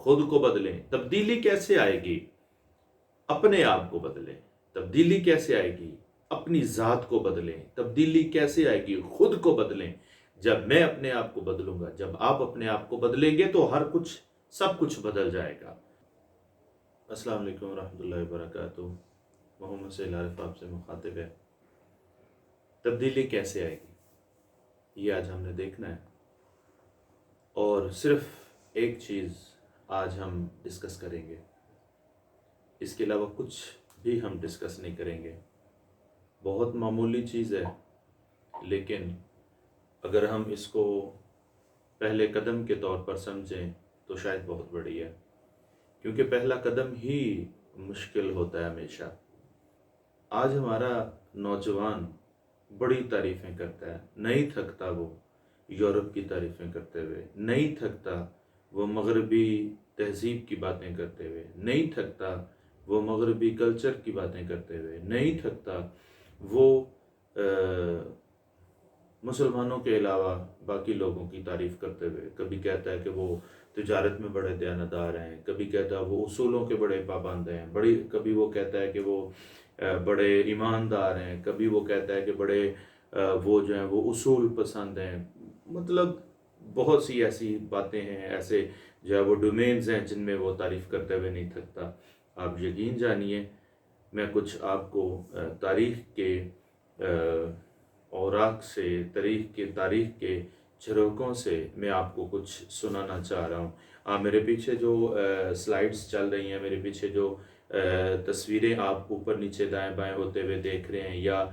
خود کو بدلیں. تبدیلی کیسے آئے گی؟ اپنے آپ کو بدلیں. تبدیلی کیسے آئے گی؟ اپنی ذات کو بدلیں. تبدیلی کیسے آئے گی؟ خود کو بدلیں. جب میں اپنے آپ کو بدلوں گا، جب آپ اپنے آپ کو بدلیں گے تو ہر کچھ، سب کچھ بدل جائے گا. السلام علیکم ورحمۃ اللہ وبرکاتہ. محمد سہیل عارف آپ سے مخاطب ہے. تبدیلی کیسے آئے گی یہ آج ہم نے دیکھنا ہے، اور صرف ایک چیز آج ہم ڈسکس کریں گے. اس کے علاوہ کچھ بھی ہم ڈسکس نہیں کریں گے. بہت معمولی چیز ہے، لیکن اگر ہم اس کو پہلے قدم کے طور پر سمجھیں تو شاید بہت بڑی ہے، کیونکہ پہلا قدم ہی مشکل ہوتا ہے ہمیشہ. آج ہمارا نوجوان بڑی تعریفیں کرتا ہے، نہیں تھکتا وہ یورپ کی تعریفیں کرتے ہوئے، نہیں تھکتا وہ مغربی تہذیب کی باتیں کرتے ہوئے، نہیں تھکتا وہ مغربی کلچر کی باتیں کرتے ہوئے، نہیں تھکتا وہ مسلمانوں کے علاوہ باقی لوگوں کی تعریف کرتے ہوئے. کبھی کہتا ہے کہ وہ تجارت میں بڑے دیانتدار ہیں، کبھی کہتا ہے وہ اصولوں کے بڑے پابند ہیں، کبھی وہ کہتا ہے کہ وہ بڑے ایماندار ہیں، کبھی وہ کہتا ہے کہ بڑے وہ جو ہیں وہ اصول پسند ہیں. مطلب بہت سی ایسی باتیں ہیں، ایسے جو ہے وہ ڈومینز ہیں جن میں وہ تعریف کرتے ہوئے نہیں تھکتا. آپ یقین جانیے، میں کچھ آپ کو تاریخ کے اوراق سے، تاریخ کے جھروکوں سے میں آپ کو کچھ سنانا چاہ رہا ہوں. میرے پیچھے جو سلائیڈز چل رہی ہیں، میرے پیچھے جو تصویریں آپ اوپر نیچے دائیں بائیں ہوتے ہوئے دیکھ رہے ہیں، یا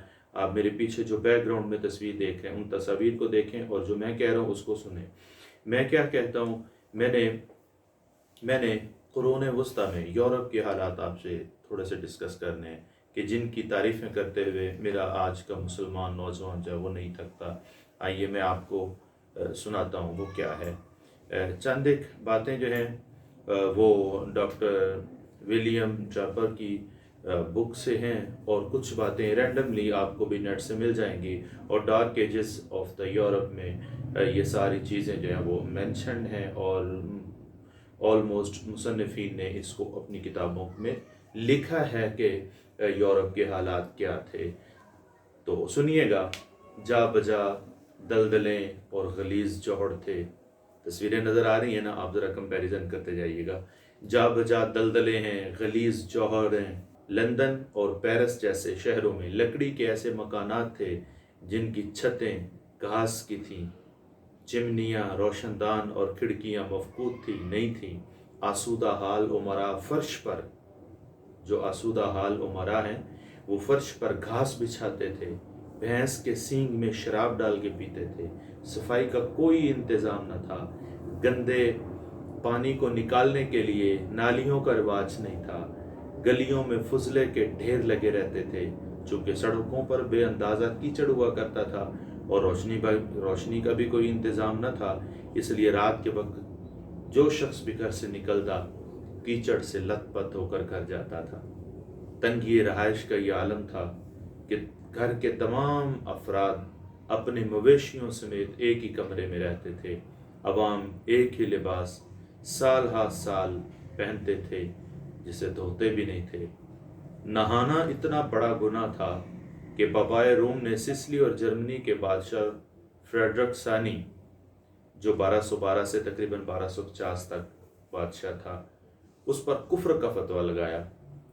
آپ میرے پیچھے جو بیک گراؤنڈ میں تصویر دیکھ رہے ہیں، ان تصاویر کو دیکھیں اور جو میں کہہ رہا ہوں اس کو سنیں. میں کیا کہتا ہوں؟ میں نے قرون وسطیٰ میں یورپ کے حالات آپ سے تھوڑے سے ڈسکس کرنے ہیں کہ جن کی تعریفیں کرتے ہوئے میرا آج کا مسلمان نوجوان جو ہے وہ نہیں تھکتا. آئیے میں آپ کو سناتا ہوں وہ کیا ہے. چند ایک باتیں جو ہیں وہ ڈاکٹر ولیم ڈراپر کی بک سے ہیں، اور کچھ باتیں رینڈملی آپ کو بھی نیٹ سے مل جائیں گی. اور dark ages of the Europe میں یہ ساری چیزیں جو ہیں وہ مینشنڈ ہیں، اور آلموسٹ مصنفین نے اس کو اپنی کتابوں میں لکھا ہے کہ یورپ کے حالات کیا تھے. تو سنیے گا. جا بجا دلدلیں اور غلیظ جوہر تھے. تصویریں نظر آ رہی ہیں نا؟ آپ ذرا کمپیریزن کرتے جائیے گا. جا بجا دلدلیں ہیں، غلیظ جوہر ہیں. لندن اور پیرس جیسے شہروں میں لکڑی کے ایسے مکانات تھے جن کی چھتیں گھاس کی تھیں، چمنیاں روشن دان اور کھڑکیاں مفقود تھی نہیں تھیں. آسودہ حال امراء فرش پر، جو آسودہ حال امراء ہیں وہ فرش پر گھاس بچھاتے تھے، بھینس کے سینگ میں شراب ڈال کے پیتے تھے. صفائی کا کوئی انتظام نہ تھا. گندے پانی کو نکالنے کے لیے نالیوں کا رواج نہیں تھا. گلیوں میں فضلے کے ڈھیر لگے رہتے تھے. چونکہ سڑکوں پر بے اندازہ کیچڑ ہوا کرتا تھا اور روشنی کا بھی کوئی انتظام نہ تھا، اس لیے رات کے وقت جو شخص بھی گھر سے نکلتا کیچڑ سے لت پت ہو کر گھر جاتا تھا. تنگی رہائش کا یہ عالم تھا کہ گھر کے تمام افراد اپنے مویشیوں سمیت ایک ہی کمرے میں رہتے تھے. عوام ایک ہی لباس سال ہا سال پہنتے تھے جسے دھوتے بھی نہیں تھے. نہانا اتنا بڑا گناہ تھا کہ پاپائے روم نے سسلی اور جرمنی کے بادشاہ فریڈرک ثانی، جو 1212 سے تقریباً 1250 تک بادشاہ تھا، اس پر کفر کا فتویٰ لگایا.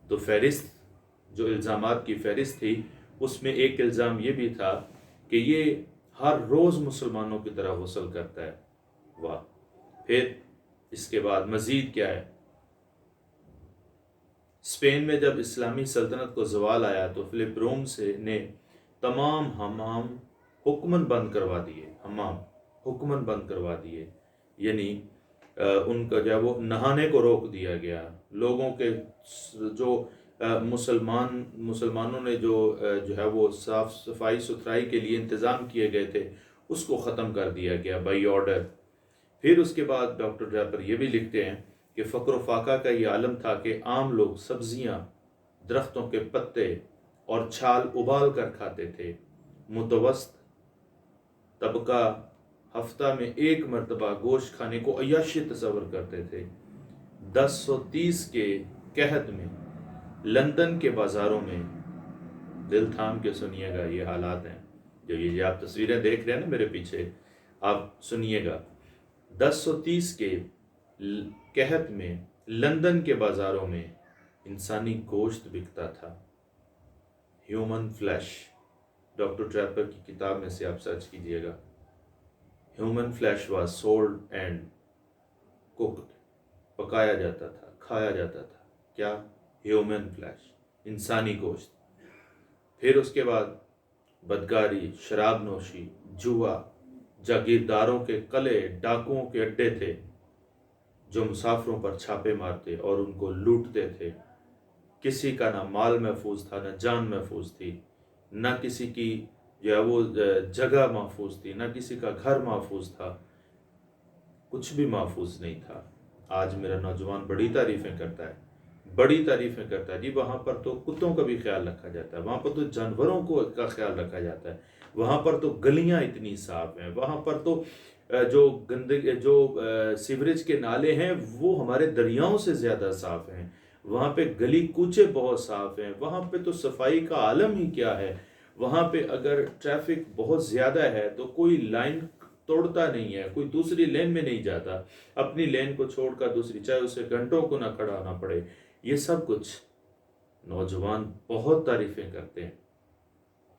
تو فہرست، جو الزامات کی فہرست تھی، اس میں ایک الزام یہ بھی تھا کہ یہ ہر روز مسلمانوں کی طرح غسل کرتا ہے. واہ! پھر اس کے بعد مزید کیا ہے؟ اسپین میں جب اسلامی سلطنت کو زوال آیا تو فلپ روم نے تمام حمام حکماً بند کروا دیے. یعنی ان کا جو ہے وہ نہانے کو روک دیا گیا. لوگوں کے جو مسلمانوں نے جو ہے وہ صاف صفائی ستھرائی کے لیے انتظام کیے گئے تھے اس کو ختم کر دیا گیا بائی آرڈر. پھر اس کے بعد ڈاکٹر ڈراپر یہ بھی لکھتے ہیں کہ فقر و فاقہ کا یہ عالم تھا کہ عام لوگ سبزیاں، درختوں کے پتے اور چھال ابال کر کھاتے تھے. متوسط طبقہ ہفتہ میں ایک مرتبہ گوشت کھانے کو عیاشی تصور کرتے تھے. 1030 کے قحط میں لندن کے بازاروں میں، دل تھام کے سنیے گا، یہ حالات ہیں جو یہ آپ تصویریں دیکھ رہے ہیں نا میرے پیچھے، آپ سنیے گا، 1030 کے قحط میں لندن کے بازاروں میں انسانی گوشت بکتا تھا، ہیومن فلیش۔ ڈاکٹر ٹریپر کی کتاب میں سے آپ سرچ کیجئے گا، human flesh was sold and cooked, پکایا جاتا تھا، کھایا جاتا تھا، کیا؟ ہیومن فلیش، انسانی گوشت۔ پھر اس کے بعد بدکاری، شراب نوشی، جوا، جاگیرداروں کے قلعے، ڈاکوؤں کے اڈے تھے جو مسافروں پر چھاپے مارتے اور ان کو لوٹتے تھے۔ کسی کا نہ مال محفوظ تھا، نہ جان محفوظ تھی، نہ کسی کی جو ہے وہ جگہ محفوظ تھی، نہ کسی کا گھر محفوظ تھا، کچھ بھی محفوظ نہیں تھا۔ آج میرا نوجوان بڑی تعریفیں کرتا ہے، بڑی تعریفیں کرتا ہے، جی وہاں پر تو کتوں کا بھی خیال رکھا جاتا ہے، وہاں پر تو جانوروں کا خیال رکھا جاتا ہے، وہاں پر تو گلیاں اتنی صاف ہیں، وہاں پر تو جو گندگی، جو سیوریج کے نالے ہیں وہ ہمارے دریاؤں سے زیادہ صاف ہیں، وہاں پہ گلی کوچے بہت صاف ہیں، وہاں پہ تو صفائی کا عالم ہی کیا ہے، وہاں پہ اگر ٹریفک بہت زیادہ ہے تو کوئی لائن توڑتا نہیں ہے، کوئی دوسری لین میں نہیں جاتا، اپنی لین کو چھوڑ کر دوسری، چاہے اسے گھنٹوں کو نہ کھڑا ہونا پڑے۔ یہ سب کچھ نوجوان بہت تعریفیں کرتے ہیں۔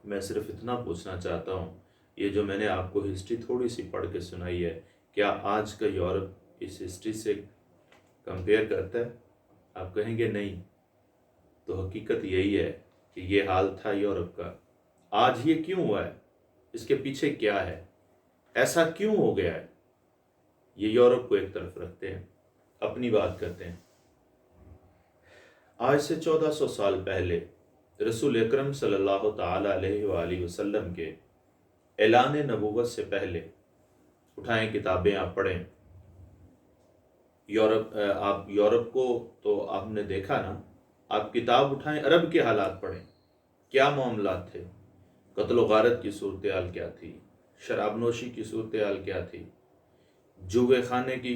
میں صرف اتنا پوچھنا چاہتا ہوں، یہ جو میں نے آپ کو ہسٹری تھوڑی سی پڑھ کے سنائی ہے، کیا آج کا یورپ اس ہسٹری سے کمپیئر کرتا ہے؟ آپ کہیں گے نہیں، تو حقیقت یہی ہے کہ یہ حال تھا یورپ کا۔ آج یہ کیوں ہوا ہے؟ اس کے پیچھے کیا ہے؟ ایسا کیوں ہو گیا ہے؟ یہ یورپ کو ایک طرف رکھتے ہیں، اپنی بات کرتے ہیں۔ آج سے 1400 سال پہلے رسول اکرم صلی اللہ تعالی علیہ وآلہ وسلم کے اعلان نبوت سے پہلے، اٹھائیں کتابیں آپ پڑھیں، آپ یورپ کو تو آپ نے دیکھا نا، آپ کتاب اٹھائیں، عرب کے حالات پڑھیں، کیا معاملات تھے، قتل و غارت کی صورتحال کیا تھی، شراب نوشی کی صورتحال کیا تھی، جوے خانے کی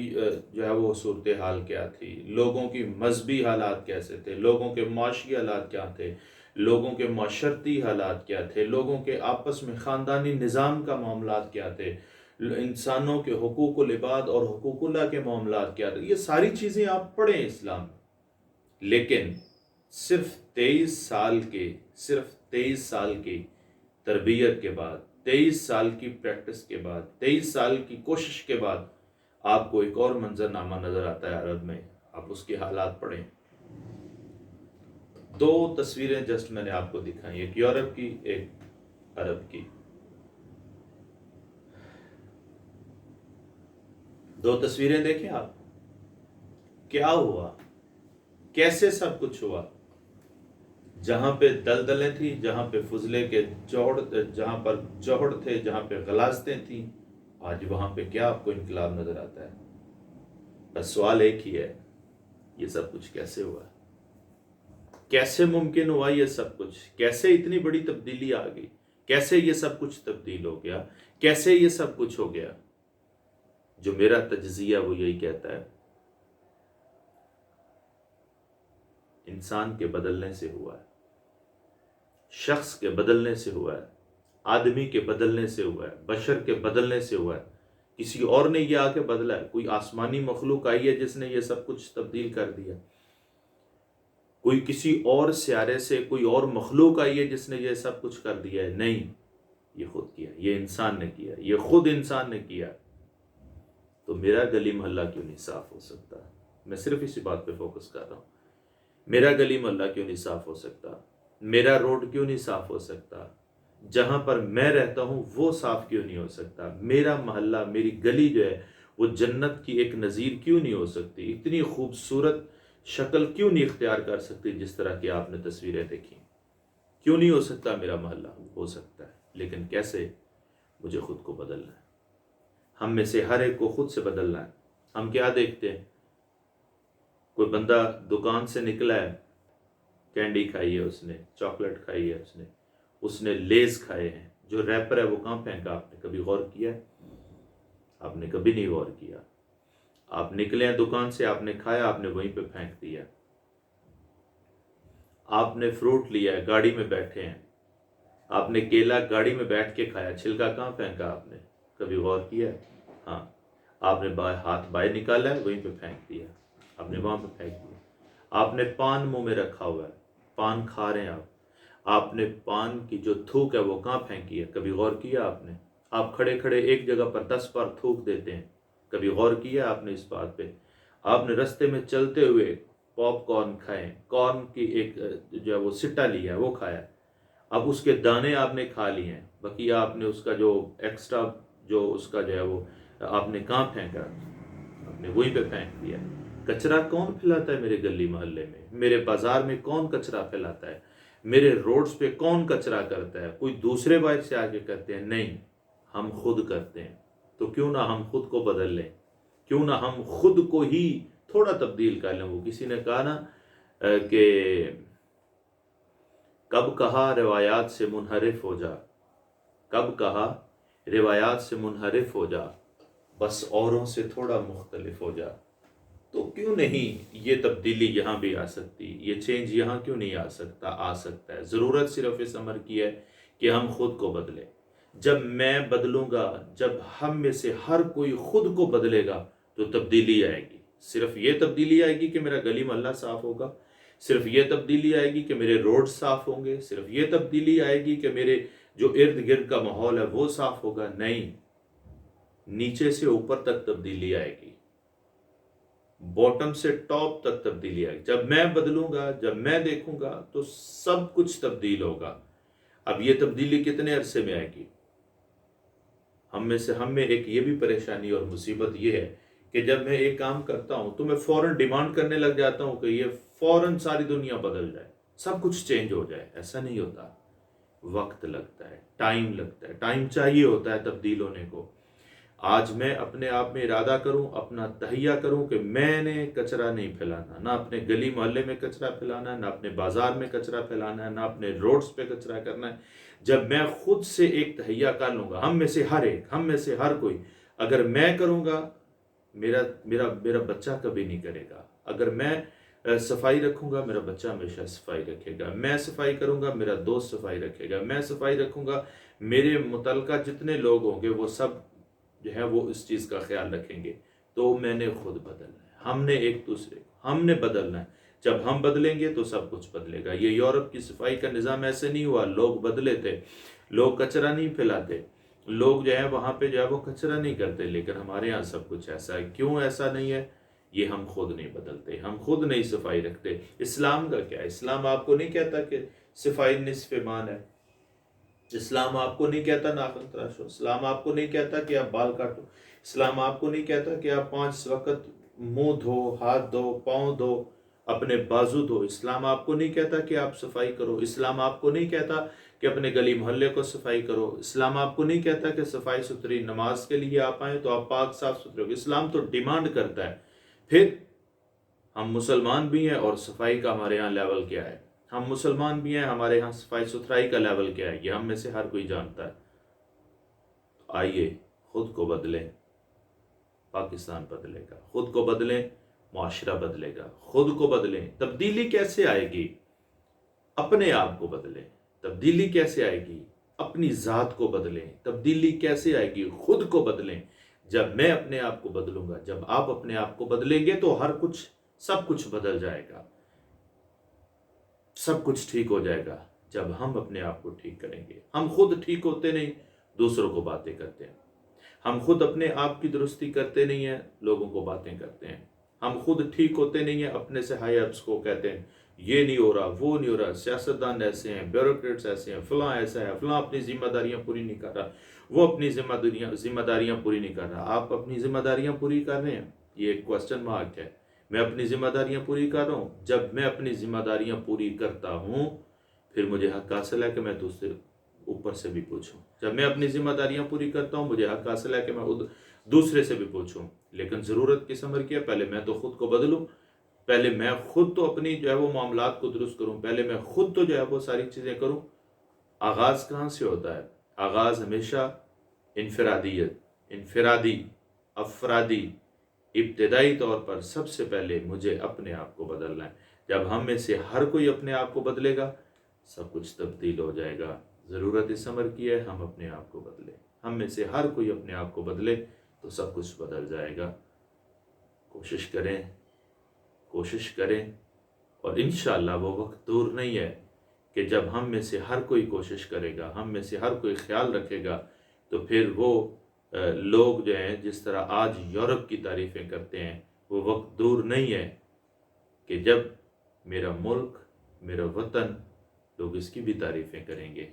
جو ہے وہ صورتحال کیا تھی، لوگوں کی مذہبی حالات کیسے تھے، لوگوں کے معاشی حالات کیا تھے، لوگوں کے معاشرتی حالات کیا تھے، لوگوں کے آپس میں خاندانی نظام کا معاملات کیا تھے، انسانوں کے حقوق العباد اور حقوق اللہ کے معاملات کیا تھے، یہ ساری چیزیں آپ پڑھیں اسلام میں۔ لیکن صرف 23 سال کی تربیت کے بعد، 23 سال کی پریکٹس کے بعد، 23 سال کی کوشش کے بعد آپ کو ایک اور منظر نامہ نظر آتا ہے عرب میں، آپ اس کے حالات پڑھیں۔ 2 تصویریں جسٹ میں نے آپ کو دکھائیں، ایک یورپ کی، ایک عرب کی۔ 2 تصویریں دیکھیں آپ، کیا ہوا، کیسے سب کچھ ہوا۔ جہاں پہ دلدلیں تھیں، جہاں پہ فضلے کے جہاں پر جوہڑ تھے، جہاں پہ غلاظتیں تھیں، آج وہاں پہ کیا آپ کو انقلاب نظر آتا ہے؟ بس سوال ایک ہی ہے، یہ سب کچھ کیسے ہوا؟ کیسے ممکن ہوا یہ سب کچھ؟ کیسے اتنی بڑی تبدیلی آ گئی؟ کیسے یہ سب کچھ تبدیل ہو گیا؟ کیسے یہ سب کچھ ہو گیا؟ جو میرا تجزیہ وہ یہی کہتا ہے، انسان کے بدلنے سے ہوا ہے، شخص کے بدلنے سے ہوا ہے، آدمی کے بدلنے سے ہوا ہے، بشر کے بدلنے سے ہوا ہے۔ کسی اور نے یہ آ کے بدلا ہے؟ کوئی آسمانی مخلوق آئی ہے جس نے یہ سب کچھ تبدیل کر دیا؟ کوئی کسی اور سیارے سے کوئی اور مخلوق آئی ہے جس نے یہ سب کچھ کر دیا ہے؟ نہیں، یہ خود کیا، یہ انسان نے کیا، یہ خود انسان نے کیا۔ تو میرا گلی محلہ کیوں نہیں صاف ہو سکتا؟ میں صرف اسی بات پہ فوکس کر رہا ہوں، میرا گلی محلہ کیوں نہیں صاف ہو سکتا؟ میرا روڈ کیوں نہیں صاف ہو سکتا؟ جہاں پر میں رہتا ہوں وہ صاف کیوں نہیں ہو سکتا؟ میرا محلہ، میری گلی جو ہے وہ جنت کی ایک نظیر کیوں نہیں ہو سکتی؟ اتنی خوبصورت شکل کیوں نہیں اختیار کر سکتی جس طرح کی آپ نے تصویریں دیکھی؟ کیوں نہیں ہو سکتا میرا محلہ؟ ہو سکتا ہے، لیکن کیسے؟ مجھے خود کو بدلنا ہے، ہم میں سے ہر ایک کو خود سے بدلنا ہے۔ ہم کیا دیکھتے ہیں؟ کوئی بندہ دکان سے نکلا ہے، کینڈی کھائی ہے اس نے، چاکلیٹ کھائی ہے اس نے لیز کھائے ہیں، جو ریپر ہے وہ کہاں پھینکا؟ آپ نے کبھی غور کیا ہے؟ آپ نے کبھی نہیں غور کیا۔ آپ نکلے ہیں دکان سے، آپ نے کھایا، آپ نے وہیں پہ پھینک دیا۔ آپ نے فروٹ لیا ہے، گاڑی میں بیٹھے ہیں، آپ نے کیلا گاڑی میں بیٹھ کے کھایا، چھلکا کہاں پھینکا آپ نے؟ کبھی غور کیا ہے؟ ہاں، آپ نے ہاتھ باہر نکالا ہے، وہیں پہ پھینک دیا، آپ نے وہاں پہ پھینک دیا۔ آپ نے پان منہ میں رکھا ہوا ہے، پان کھا رہے ہیں آپ نے پان کی جو تھوک ہے وہ کہاں پھینکی ہے؟ کبھی غور کیا آپ نے؟ آپ کھڑے کھڑے ایک جگہ پر 10 بار تھوک دیتے ہیں، کبھی غور کیا آپ نے اس بات پہ؟ آپ نے رستے میں چلتے ہوئے پاپ کارن کھائے، کارن کی ایک جو ہے وہ سٹا لیا ہے وہ کھایا، اب اس کے دانے آپ نے کھا لیے ہیں، بقیہ آپ نے اس کا جو ایکسٹرا جو اس کا جو ہے وہ آپ نے کہاں پھینکا؟ آپ نے وہیں پہ پھینک دیا۔ کچرا کون پھیلاتا ہے میرے گلی محلے میں؟ میرے بازار میں کون کچرا پھیلاتا ہے؟ میرے روڈز پہ کون کچرا کرتا ہے؟ کوئی دوسرے باہر سے آگے کرتے ہیں؟ نہیں، ہم خود کرتے ہیں۔ تو کیوں نہ ہم خود کو بدل لیں، کیوں نہ ہم خود کو ہی تھوڑا تبدیل کر لیں۔ وہ کسی نے کہا نا کہ کب کہا روایات سے منحرف ہو جا، کب کہا روایات سے منحرف ہو جا، بس اوروں سے تھوڑا مختلف ہو جا۔ تو کیوں نہیں یہ تبدیلی یہاں بھی آ سکتی؟ یہ چینج یہاں کیوں نہیں آ سکتا؟ آ سکتا ہے۔ ضرورت صرف اس امر کی ہے کہ ہم خود کو بدلیں۔ جب میں بدلوں گا، جب ہم میں سے ہر کوئی خود کو بدلے گا تو تبدیلی آئے گی۔ صرف یہ تبدیلی آئے گی کہ میرا گلی محلہ صاف ہوگا، صرف یہ تبدیلی آئے گی کہ میرے روڈ صاف ہوں گے، صرف یہ تبدیلی آئے گی کہ میرے جو ارد گرد کا ماحول ہے وہ صاف ہوگا؟ نہیں، نیچے سے اوپر تک تبدیلی آئے گی، باٹم سے ٹاپ تک تبدیلی آئے گی۔ جب میں بدلوں گا، جب میں دیکھوں گا تو سب کچھ تبدیل ہوگا۔ اب یہ تبدیلی کتنے عرصے میں آئے گی؟ ہم میں ایک یہ بھی پریشانی اور مصیبت یہ ہے کہ جب میں ایک کام کرتا ہوں تو میں فوراً ڈیمانڈ کرنے لگ جاتا ہوں کہ یہ فوراً ساری دنیا بدل جائے، سب کچھ چینج ہو جائے۔ ایسا نہیں ہوتا، وقت لگتا ہے، ٹائم لگتا ہے، ٹائم چاہیے ہوتا ہے تبدیل ہونے کو۔ آج میں اپنے آپ میں ارادہ کروں، اپنا تہیہ کروں کہ میں نے کچرا نہیں پھیلانا، نہ اپنے گلی محلے میں کچرا پھیلانا ہے، نہ اپنے بازار میں کچرا پھیلانا ہے، نہ اپنے روڈز پہ کچرا کرنا ہے۔ جب میں خود سے ایک تہیہ کر لوں گا، ہم میں سے ہر ایک، ہم میں سے ہر کوئی، اگر میں کروں گا، میرا بچہ کبھی نہیں کرے گا۔ اگر میں صفائی رکھوں گا، میرا بچہ ہمیشہ صفائی رکھے گا۔ میں صفائی کروں گا، میرا دوست صفائی رکھے گا۔ میں صفائی رکھوں گا، میرے متعلقہ جتنے لوگ ہوں گے وہ سب جو ہے وہ اس چیز کا خیال رکھیں گے۔ تو میں نے خود بدلنا ہے، ہم نے ایک دوسرے کو، ہم نے بدلنا ہے۔ جب ہم بدلیں گے تو سب کچھ بدلے گا۔ یہ یورپ کی صفائی کا نظام ایسے نہیں ہوا، لوگ بدلے تھے، لوگ کچرا نہیں پھیلاتے، لوگ جو ہے وہاں پہ جو ہے وہ کچرا نہیں کرتے، لیکن ہمارے ہاں سب کچھ ایسا ہے۔ کیوں ایسا نہیں ہے؟ یہ ہم خود نہیں بدلتے، ہم خود نہیں صفائی رکھتے۔ اسلام کا کیا ہے؟ اسلام آپ کو نہیں کہتا کہ صفائی نصف ایمان ہے۔ اسلام آپ کو نہیں کہتا ناخن تراشو، اسلام آپ کو نہیں کہتا کہ آپ بال کاٹو، اسلام آپ کو نہیں کہتا کہ آپ 5 وقت منہ دھو، ہاتھ دھو، پاؤں دھو، اپنے بازو دھو۔ اسلام آپ کو نہیں کہتا کہ آپ صفائی کرو۔ اسلام آپ کو نہیں کہتا کہ اپنے گلی محلے کو صفائی کرو۔ اسلام آپ کو نہیں کہتا کہ صفائی ستھری نماز کے لیے آپ آئیں تو آپ پاک صاف ستھرے ہو۔ اسلام تو ڈیمانڈ کرتا ہے۔ پھر ہم مسلمان بھی ہیں اور صفائی کا ہمارے ہاں لیول کیا ہے؟ ہم مسلمان بھی ہیں، ہمارے ہاں صفائی ستھرائی کا لیول کیا ہے؟ یہ ہم میں سے ہر کوئی جانتا ہے۔ آئیے خود کو بدلیں، پاکستان بدلے گا۔ خود کو بدلیں، معاشرہ بدلے گا۔ خود کو بدلیں۔ تبدیلی کیسے آئے گی؟ اپنے آپ کو بدلیں۔ تبدیلی کیسے آئے گی؟ اپنی ذات کو بدلیں۔ تبدیلی کیسے آئے گی؟ خود کو بدلیں۔ جب میں اپنے آپ کو بدلوں گا، جب آپ اپنے آپ کو بدلیں گے تو ہر کچھ، سب کچھ بدل جائے گا، سب کچھ ٹھیک ہو جائے گا۔ جب ہم اپنے آپ کو ٹھیک کریں گے، ہم خود ٹھیک ہوتے نہیں، دوسروں کو باتیں کرتے ہیں۔ ہم خود اپنے آپ کی درستی کرتے نہیں ہیں، لوگوں کو باتیں کرتے ہیں۔ ہم خود ٹھیک ہوتے نہیں ہیں، اپنے سے ہائی اپس کو کہتے ہیں یہ نہیں ہو رہا، وہ نہیں ہو رہا، سیاستدان ایسے ہیں، بیوروکریٹس ایسے ہیں، فلاں ایسا ہے، فلاں اپنی ذمہ داریاں پوری نہیں کر رہا، وہ اپنی ذمہ داریاں پوری نہیں کر رہا۔ آپ اپنی ذمہ داریاں پوری کر رہے ہیں؟ یہ ایک کوسچن مارک ہے۔ میں اپنی ذمہ داریاں پوری کر رہا ہوں؟ جب میں اپنی ذمہ داریاں پوری کرتا ہوں پھر مجھے حق حاصل ہے کہ میں دوسرے اوپر سے بھی پوچھوں۔ جب میں اپنی ذمہ داریاں پوری کرتا ہوں مجھے حق حاصل ہے کہ میں دوسرے سے بھی پوچھوں۔ لیکن ضرورت کس امر کی ہے؟ پہلے میں تو خود کو بدلوں، پہلے میں خود تو اپنی جو ہے وہ معاملات کو درست کروں، پہلے میں خود تو جو ہے وہ ساری چیزیں کروں۔ آغاز کہاں سے ہوتا ہے؟ آغاز ہمیشہ انفرادی، افرادی ابتدائی طور پر سب سے پہلے مجھے اپنے آپ کو بدلنا ہے۔ جب ہم میں سے ہر کوئی اپنے آپ کو بدلے گا، سب کچھ تبدیل ہو جائے گا۔ ضرورت اس امر کی ہے ہم اپنے آپ کو بدلیں۔ ہم میں سے ہر کوئی اپنے آپ کو بدلے تو سب کچھ بدل جائے گا۔ کوشش کریں، کوشش کریں، اور انشاءاللہ وہ وقت دور نہیں ہے کہ جب ہم میں سے ہر کوئی کوشش کرے گا، ہم میں سے ہر کوئی خیال رکھے گا، تو پھر وہ لوگ جو ہیں جس طرح آج یورپ کی تعریفیں کرتے ہیں، وہ وقت دور نہیں ہے کہ جب میرا ملک، میرا وطن، لوگ اس کی بھی تعریفیں کریں گے۔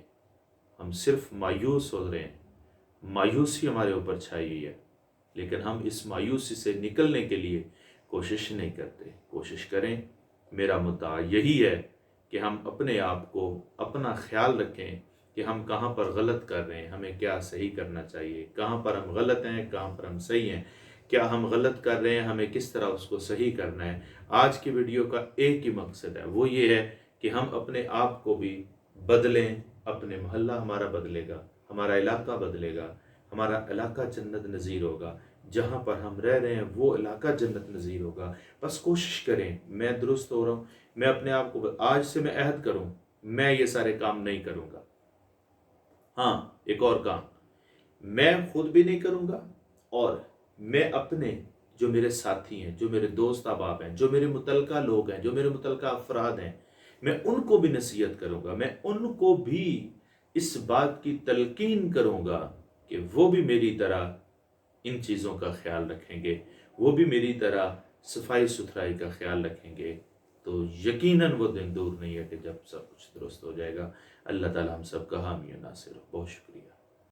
ہم صرف مایوس ہو رہے ہیں، مایوسی ہمارے اوپر چھائی ہوئی ہے، لیکن ہم اس مایوسی سے نکلنے کے لیے کوشش نہیں کرتے۔ کوشش کریں۔ میرا مدعا یہی ہے کہ ہم اپنے آپ کو اپنا خیال رکھیں کہ ہم کہاں پر غلط کر رہے ہیں، ہمیں کیا صحیح کرنا چاہیے، کہاں پر ہم غلط ہیں، کہاں پر ہم صحیح ہیں، کیا ہم غلط کر رہے ہیں، ہمیں کس طرح اس کو صحیح کرنا ہے۔ آج کی ویڈیو کا ایک ہی مقصد ہے، وہ یہ ہے کہ ہم اپنے آپ کو بھی بدلیں۔ اپنے محلہ ہمارا بدلے گا، ہمارا علاقہ بدلے گا، ہمارا علاقہ جنت نظیر ہوگا، جہاں پر ہم رہ رہے ہیں وہ علاقہ جنت نظیر ہوگا۔ بس کوشش کریں۔ میں درست ہو رہا ہوں، میں اپنے آپ کو آج سے میں عہد کروں، میں یہ سارے کام نہیں کروں گا۔ ہاں، ایک اور کام میں خود بھی نہیں کروں گا، اور میں اپنے جو میرے ساتھی ہیں، جو میرے دوست احباب ہیں، جو میرے متعلقہ لوگ ہیں، جو میرے متعلقہ افراد ہیں، میں ان کو بھی نصیحت کروں گا، میں ان کو بھی اس بات کی تلقین کروں گا کہ وہ بھی میری طرح ان چیزوں کا خیال رکھیں گے، وہ بھی میری طرح صفائی ستھرائی کا خیال رکھیں گے، تو یقیناً وہ دن دور نہیں ہے کہ جب سب کچھ درست ہو جائے گا۔ اللہ تعالی ہم سب کا حامی و ناصر ہو۔ بہت شکریہ۔